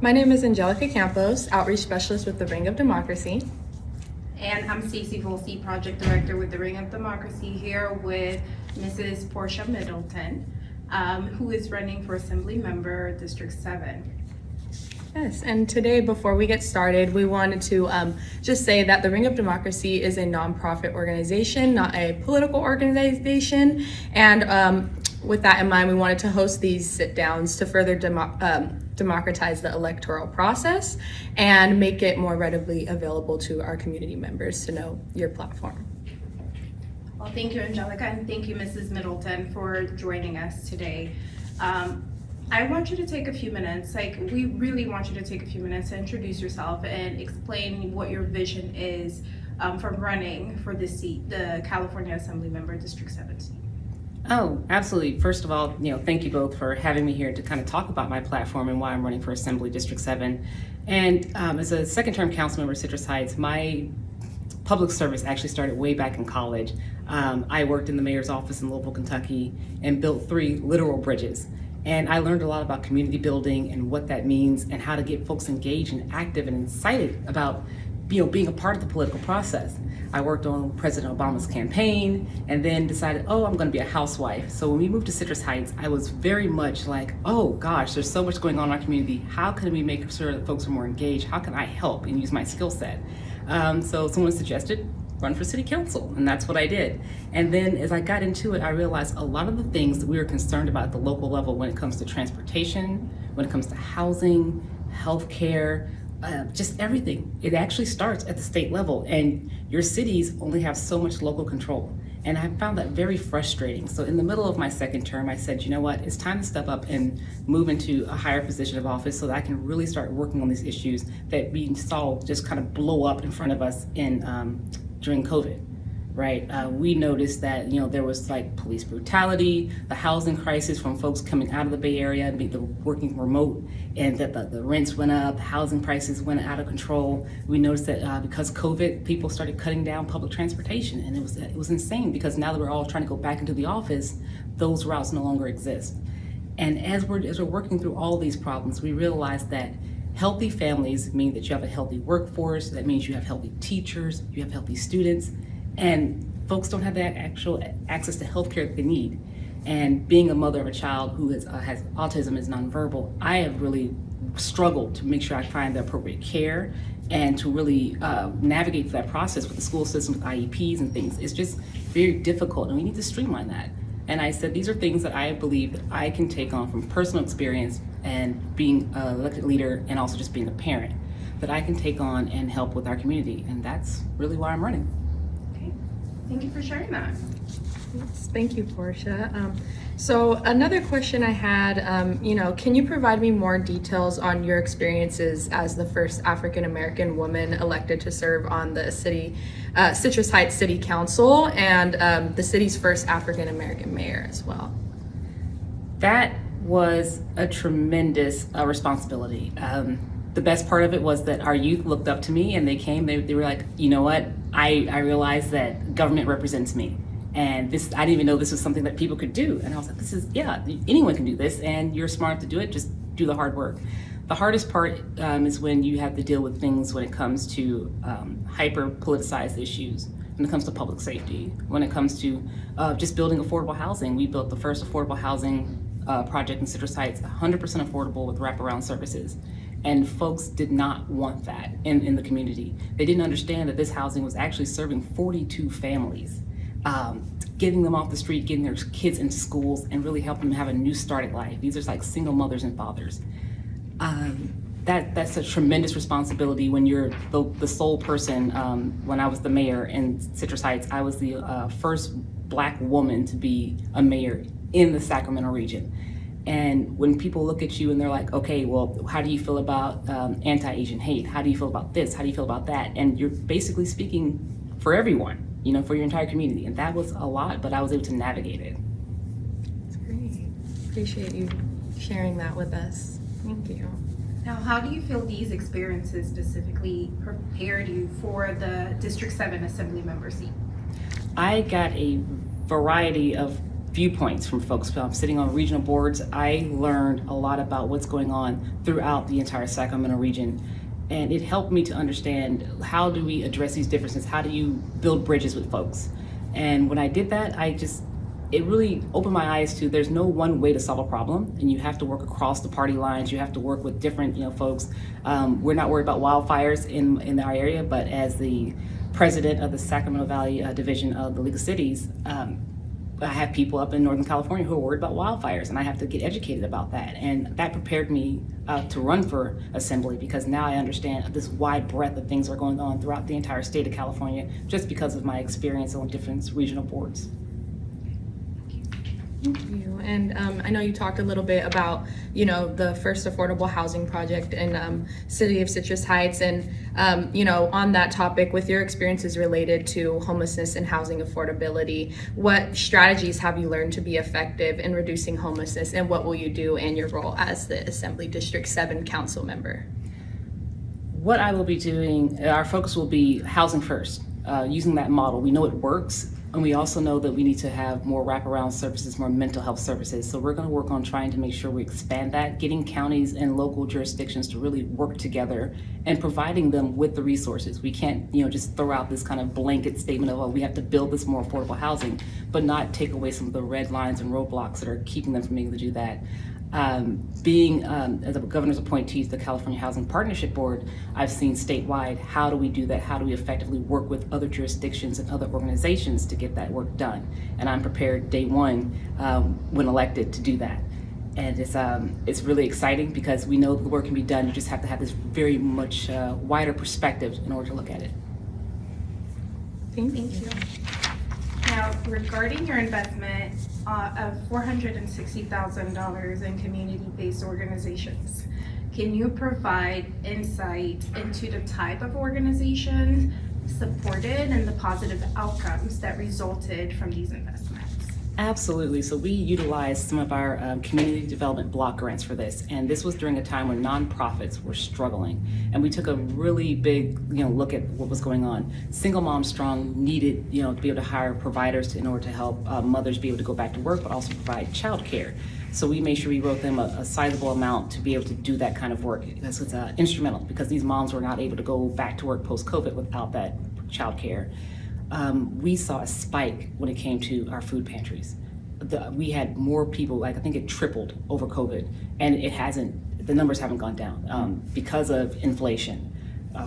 My name is Angelica Campos, Outreach Specialist with the Ring of Democracy. And I'm Stacey Volsey, Project Director with the Ring of Democracy, here with Mrs. Porsche Middleton, who is running for Assembly Member District 7. Yes, and today, before we get started, we wanted to just say that the Ring of Democracy is a nonprofit organization, not a political organization. And with that in mind, we wanted to host these sit-downs to further democratize the electoral process and make it more readily available to our community members to know your platform. Well, thank you, Angelica, and thank you, Mrs. Middleton, for joining us today. I want you to take a few minutes, we really want you to take a few minutes to introduce yourself and explain what your vision is from running for the seat, the California Assembly Member District 7 seat. Oh, absolutely. First of all, thank you both for having me here to kind of talk about my platform and why I'm running for Assembly District 7. And as a second-term council member of Citrus Heights, my public service actually started way back in college. I worked in the mayor's office in Louisville, Kentucky, and built 3 literal bridges. And I learned a lot about community building and what that means and how to get folks engaged and active and excited about being a part of the political process. I worked on President Obama's campaign and then decided, I'm going to be a housewife. So when we moved to Citrus Heights, I was very much like, oh gosh, there's so much going on in our community. How can we make sure that folks are more engaged? How can I help and use my skill set? So someone suggested run for city council, and that's what I did. And then as I got into it, I realized a lot of the things that we were concerned about at the local level when it comes to transportation, when it comes to housing, healthcare, just everything. It actually starts at the state level, and your cities only have so much local control. And I found that very frustrating. So in the middle of my second term, I said, you know what, it's time to step up and move into a higher position of office so that I can really start working on these issues that we saw just kind of blow up in front of us during COVID. Right, we noticed that there was police brutality, the housing crisis from folks coming out of the Bay Area and working remote, and that the rents went up, housing prices went out of control. We noticed that because COVID, people started cutting down public transportation, and it was insane because now that we're all trying to go back into the office, those routes no longer exist. And as we're working through all these problems, we realized that healthy families mean that you have a healthy workforce. That means you have healthy teachers, you have healthy students. And folks don't have that actual access to healthcare that they need. And being a mother of a child who has autism, is nonverbal, I have really struggled to make sure I find the appropriate care and to really navigate that process with the school system, with IEPs and things. It's just very difficult, and we need to streamline that. And I said, these are things that I believe that I can take on from personal experience and being an elected leader and also just being a parent, that I can take on and help with our community. And that's really why I'm running. Thank you for sharing that. Yes, thank you, Portia. So another question I had, can you provide me more details on your experiences as the first African-American woman elected to serve on the Citrus Heights City Council and the city's first African-American mayor as well? That was a tremendous responsibility. The best part of it was that our youth looked up to me and they were like, you know what, I realized that government represents me. And I didn't even know this was something that people could do. And I was like, anyone can do this, and you're smart to do it, just do the hard work. The hardest part is when you have to deal with things when it comes to hyper-politicized issues, when it comes to public safety, when it comes to just building affordable housing. We built the first affordable housing project in Citrus Heights, 100% affordable with wraparound services. And folks did not want that in the community. They didn't understand that this housing was actually serving 42 families, getting them off the street, getting their kids into schools, and really helping them have a new start at life. These are single mothers and fathers. That's a tremendous responsibility when you're the sole person. When I was the mayor in Citrus Heights, I was the first Black woman to be a mayor in the Sacramento region. And when people look at you and they're like, okay, well, how do you feel about anti-Asian hate? How do you feel about this? How do you feel about that? And you're basically speaking for everyone, for your entire community. And that was a lot, but I was able to navigate it. That's great. Appreciate you sharing that with us. Thank you. Now, how do you feel these experiences specifically prepared you for the District 7 Assembly Member seat? I got a variety of viewpoints from folks. Sitting on regional boards, I learned a lot about what's going on throughout the entire Sacramento region. And it helped me to understand, how do we address these differences? How do you build bridges with folks? And when I did that, it really opened my eyes to, there's no one way to solve a problem, and you have to work across the party lines. You have to work with different, folks. We're not worried about wildfires in our area, but as the president of the Sacramento Valley Division of the League of Cities, I have people up in Northern California who are worried about wildfires, and I have to get educated about that. And that prepared me to run for assembly, because now I understand this wide breadth of things are going on throughout the entire state of California, just because of my experience on different regional boards. Thank you. And I know you talked a little bit about, the first affordable housing project in City of Citrus Heights. And, on that topic, with your experiences related to homelessness and housing affordability, what strategies have you learned to be effective in reducing homelessness, and what will you do in your role as the Assembly District 7 council member? What I will be doing, our focus will be housing first, using that model. We know it works. And we also know that we need to have more wraparound services, more mental health services. So we're going to work on trying to make sure we expand that, getting counties and local jurisdictions to really work together and providing them with the resources. We can't, just throw out this kind of blanket statement of, we have to build this more affordable housing, but not take away some of the red lines and roadblocks that are keeping them from being able to do that. Being as a governor's appointee to the California Housing Partnership Board, I've seen statewide, how do we do that? How do we effectively work with other jurisdictions and other organizations to get that work done? And I'm prepared day one, when elected, to do that. And it's really exciting, because we know the work can be done. You just have to have this very much wider perspective in order to look at it. Thank you. Now, regarding your investment of $460,000 in community-based organizations, can you provide insight into the type of organizations supported and the positive outcomes that resulted from these investments? Absolutely. So we utilized some of our community development block grants for this, and this was during a time when nonprofits were struggling, and we took a really big look at what was going on. Single Mom Strong needed to be able to hire providers in order to help mothers be able to go back to work, but also provide childcare. So we made sure we wrote them a sizable amount to be able to do that kind of work. This was instrumental, because these moms were not able to go back to work post-COVID without that childcare. We saw a spike when it came to our food pantries. We had more people, I think it tripled over COVID, and the numbers haven't gone down because of inflation.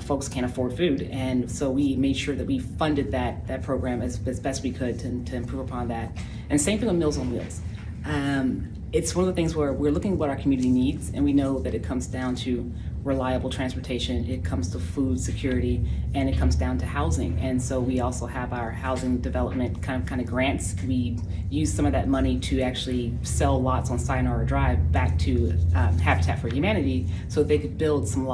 Folks can't afford food, and so we made sure that we funded that program as best we could to improve upon that. And same thing with Meals on Wheels. It's one of the things where we're looking at what our community needs, and we know that it comes down to reliable transportation, it comes to food security, and it comes down to housing. And so we also have our housing development kind of grants. We use some of that money to actually sell lots on Sayonara Drive back to Habitat for Humanity, so they could build some,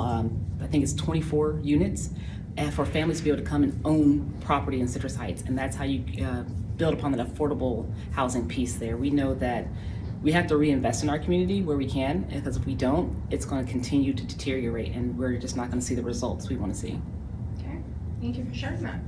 I think it's 24 units, and for families to be able to come and own property in Citrus Heights. And that's how you build upon that affordable housing piece there. We know that we have to reinvest in our community where we can, because if we don't, it's going to continue to deteriorate, and we're just not going to see the results we want to see. Okay, thank you for sharing that.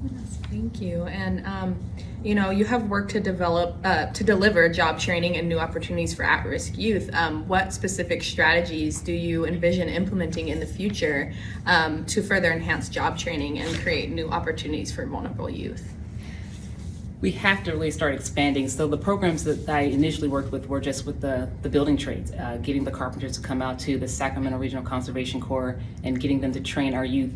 Yes, thank you. And you have worked to deliver job training and new opportunities for at-risk youth. What specific strategies do you envision implementing in the future to further enhance job training and create new opportunities for vulnerable youth? We have to really start expanding. So the programs that I initially worked with were just with the building trades, getting the carpenters to come out to the Sacramento Regional Conservation Corps and getting them to train our youth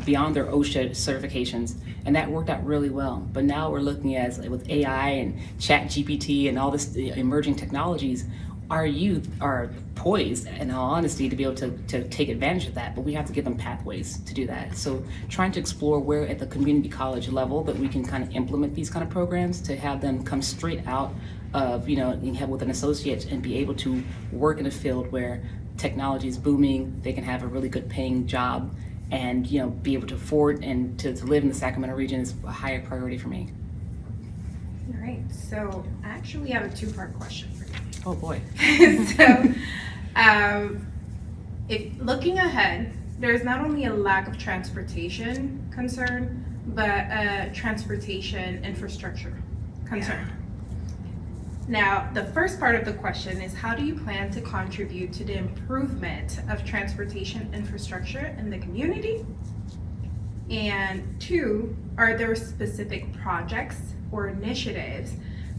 beyond their OSHA certifications. And that worked out really well. But now we're looking at, with AI and ChatGPT and all this emerging technologies, our youth are poised, in all honesty, to be able to take advantage of that, but we have to give them pathways to do that. So trying to explore where at the community college level that we can kind of implement these kind of programs to have them come straight out of, with an associate and be able to work in a field where technology is booming, they can have a really good paying job, and be able to afford and to live in the Sacramento region is a higher priority for me. All right, so I actually have a two-part question for you. Oh boy. So, if looking ahead, there's not only a lack of transportation concern, but a transportation infrastructure concern. Now, the first part of the question is, how do you plan to contribute to the improvement of transportation infrastructure in the community? And two, are there specific projects or initiatives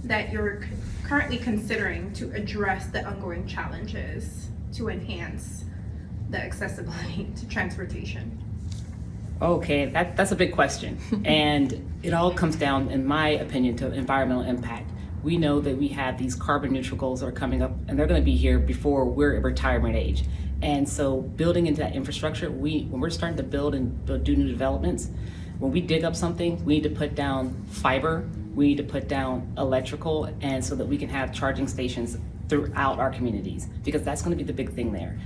that you're currently considering to address the ongoing challenges to enhance the accessibility to transportation? Okay, that's a big question. And it all comes down, in my opinion, to environmental impact. We know that we have these carbon neutral goals that are coming up, and they're going to be here before we're at retirement age. And so building into that infrastructure, when we're starting to build do new developments, when we dig up something, we need to put down fiber, we need to put down electrical, and so that we can have charging stations throughout our communities, because that's going to be the big thing there.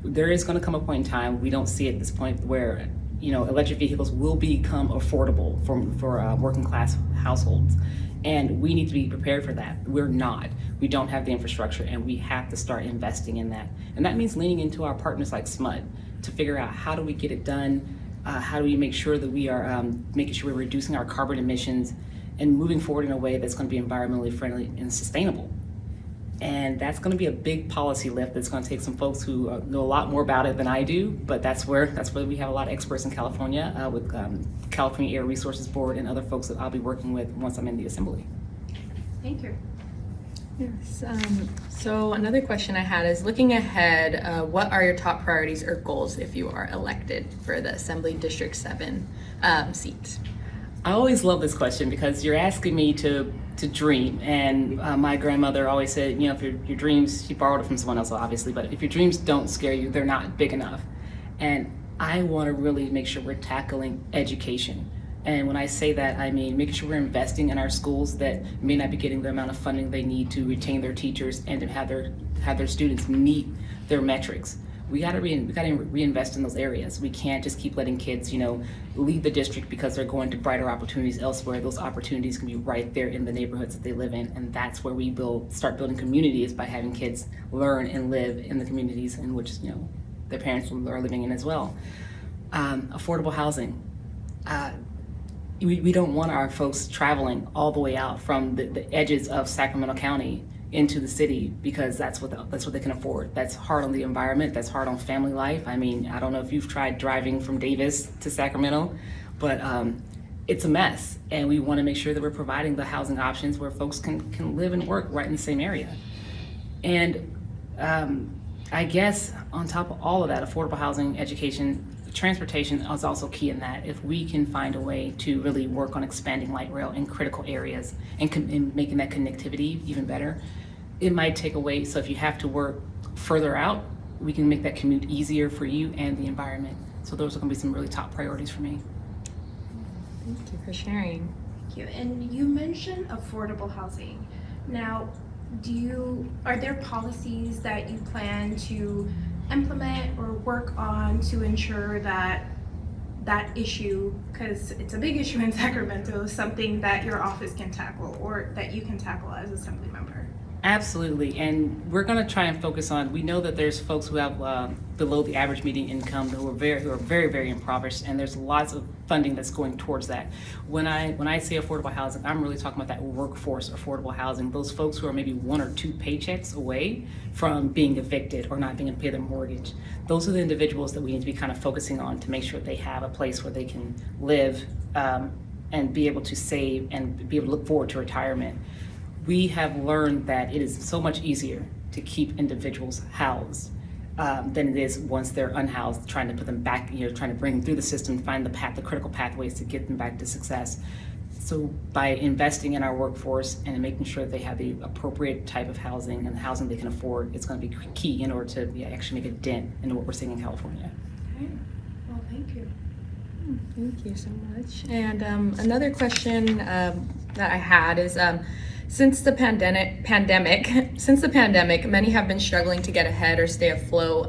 There is going to come a point in time, we don't see at this point, where electric vehicles will become affordable for working class households. And we need to be prepared for that. We're not. We don't have the infrastructure, and we have to start investing in that. And that means leaning into our partners like SMUD to figure out how do we get it done, how do we make sure that we are making sure we're reducing our carbon emissions and moving forward in a way that's going to be environmentally friendly and sustainable. And that's going to be a big policy lift that's going to take some folks who know a lot more about it than I do, but that's where we have a lot of experts in California with California Air Resources Board and other folks that I'll be working with once I'm in the assembly. Thank you. Yes. So another question I had is, looking ahead, what are your top priorities or goals if you are elected for the Assembly District 7 seat? I always love this question because you're asking me to dream, and my grandmother always said, if your dreams, she borrowed it from someone else obviously, but if your dreams don't scare you, they're not big enough. And I want to really make sure we're tackling education. And when I say that, I mean making sure we're investing in our schools that may not be getting the amount of funding they need to retain their teachers and to have their students meet their metrics. We got to reinvest in those areas. We can't just keep letting kids, leave the district because they're going to brighter opportunities elsewhere. Those opportunities can be right there in the neighborhoods that they live in, and that's where we start building communities, by having kids learn and live in the communities in which their parents are living in as well. Affordable housing. We don't want our folks traveling all the way out from the edges of Sacramento County into the city because that's what they can afford. That's hard on the environment. That's hard on family life. I mean, I don't know if you've tried driving from Davis to Sacramento, but it's a mess. And we want to make sure that we're providing the housing options where folks can live and work right in the same area. And I guess on top of all of that, affordable housing, education, transportation is also key in that. If we can find a way to really work on expanding light rail in critical areas and making that connectivity even better, it might take away. So if you have to work further out, we can make that commute easier for you and the environment. So those are going to be some really top priorities for me. Thank you for sharing. Thank you. And you mentioned affordable housing. Now, are there policies that you plan to implement or work on to ensure that issue, because it's a big issue in Sacramento, is something that your office can tackle or that you can tackle as Assembly member? Absolutely, and we're going to try and focus on. We know that there's folks who have below the average median income who are very, very impoverished, and there's lots of funding that's going towards that. When I say affordable housing, I'm really talking about that workforce affordable housing. Those folks who are maybe 1 or 2 paychecks away from being evicted or not being able to pay their mortgage. Those are the individuals that we need to be kind of focusing on to make sure they have a place where they can live and be able to save and be able to look forward to retirement. We have learned that it is so much easier to keep individuals housed than it is once they're unhoused, trying to put them back, trying to bring them through the system, find the critical pathways to get them back to success. So by investing in our workforce and making sure that they have the appropriate type of housing and the housing they can afford, it's going to be key in order to actually make a dent into what we're seeing in California. Okay. Well, thank you. Thank you so much. And another question that I had is, since the pandemic, many have been struggling to get ahead or stay afloat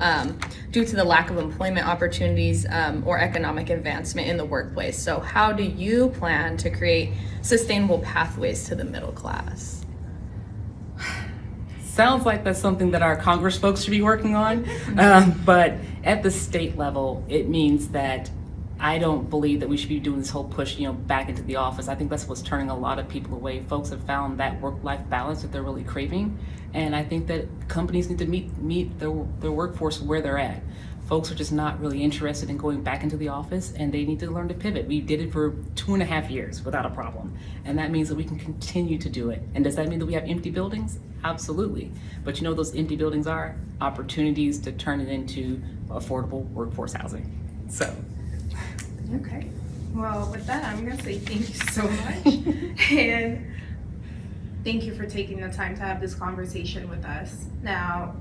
due to the lack of employment opportunities or economic advancement in the workplace. So how do you plan to create sustainable pathways to the middle class? Sounds like that's something that our Congress folks should be working on. But at the state level, it means that I don't believe that we should be doing this whole push, back into the office. I think that's what's turning a lot of people away. Folks have found that work-life balance that they're really craving, and I think that companies need to meet their workforce where they're at. Folks are just not really interested in going back into the office, and they need to learn to pivot. We did it for 2.5 years without a problem, and that means that we can continue to do it. And does that mean that we have empty buildings? Absolutely. But you know what those empty buildings are? Opportunities to turn it into affordable workforce housing. So. Okay. Well, with that, I'm gonna say thank you so much. And thank you for taking the time to have this conversation with us. Now,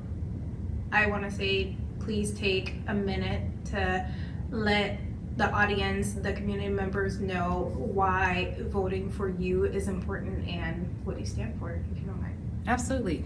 I wanna say, please take a minute to let the audience, the community members know why voting for you is important and what you stand for, if you don't mind. Absolutely.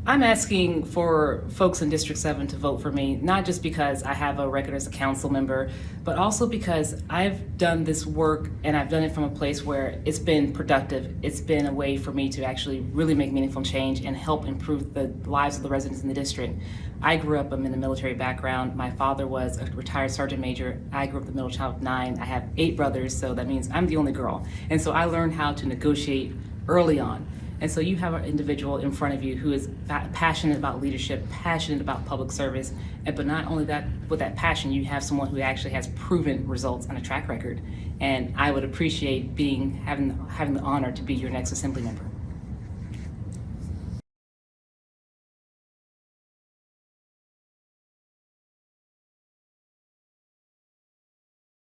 I'm asking for folks in District 7 to vote for me, not just because I have a record as a council member, but also because I've done this work and I've done it from a place where it's been productive. It's been a way for me to actually really make meaningful change and help improve the lives of the residents in the district. I grew up in a military background. My father was a retired sergeant major. I grew up the middle child of 9. I have 8 brothers, so that means I'm the only girl. And so I learned how to negotiate early on. And so you have an individual in front of you who is passionate about leadership, passionate about public service, but not only that, with that passion, you have someone who actually has proven results on a track record. And I would appreciate having the honor to be your next assembly member.